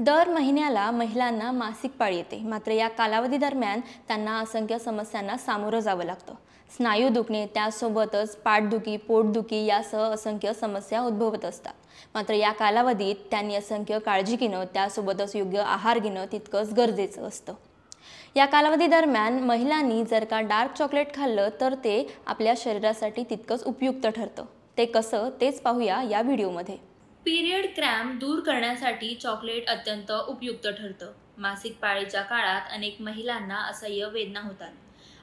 दर महिन्याला महिलांना मासिक पाळी येते, मात्र या कालावधी दरम्यान त्यांना असंख्य समस्यांना सामोरं जावं लागतं। स्नायू दुखणे, त्यासोबतच पाठदुखी, पोटदुखी यासह असंख्य समस्या उद्भवत असतात। मात्र या कालावधीत त्यांनी असंख्य काळजी घेणं, त्यासोबतच योग्य आहार घेणं तितकंच गरजेचं असतं। या कालावधी दरम्यान महिलांनी जर का डार्क चॉकलेट खाल्लं तर ते आपल्या शरीरासाठी तितकंच उपयुक्त ठरतं। ते कसं तेच पाहूया या व्हिडिओमध्ये। पिरियड क्रॅम्प दूर करण्यासाठी चॉकलेट अत्यंत उपयुक्त ठरतं। मासिक पाळीच्या काळात अनेक महिलांना असह्य वेदना होतात।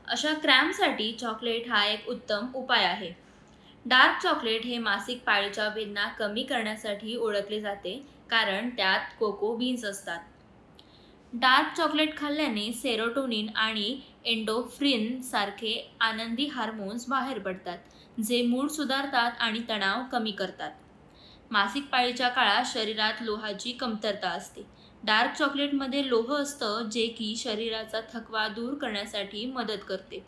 अशा क्रॅम्पसाठी चॉकलेट हा एक उत्तम उपाय आहे। डार्क चॉकलेट हे मासिक पाळीच्या वेदना कमी करण्यासाठी ओळखले जाते, कारण त्यात कोको बीन्स असतात। डार्क चॉकलेट खाल्ल्याने सेरोटोनिन आणि एंडोफ्रिन सारखे आनंदी हार्मोन्स बाहेर पडतात, जे मूड सुधारतात आणि तणाव कमी करतात। मासिक पाळीच्या काळात शरीरात लोहाची कमतरता असते। डार्क चॉकलेटमध्ये लोह असतं, जे की शरीराचा थकवा दूर करण्यासाठी मदत करते।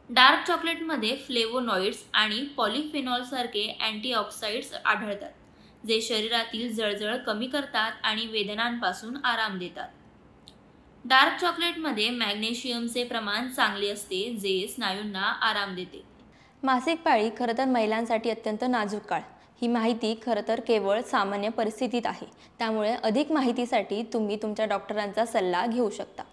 डार्क चॉकलेटमध्ये फ्लेवोनॉइड्स आणि पॉलिफेनॉल सारखे अँटीऑक्सिडंट्स आढळतात, जे शरीरातील जळजळ कमी करतात आणि वेदनांपासून आराम देतात। डार्क चॉकलेटमध्ये मॅग्नेशियमचे प्रमाण चांगले असते, जे स्नायूंना आराम देते। मासिक पाळी खरं तर महिलांसाठी अत्यंत नाजूक काळ। ही माहिती खरं तर केवळ सामान्य परिस्थितीत आहे, त्यामुळे अधिक माहितीसाठी तुम्ही तुमच्या डॉक्टरांचा सल्ला घेऊ शकता।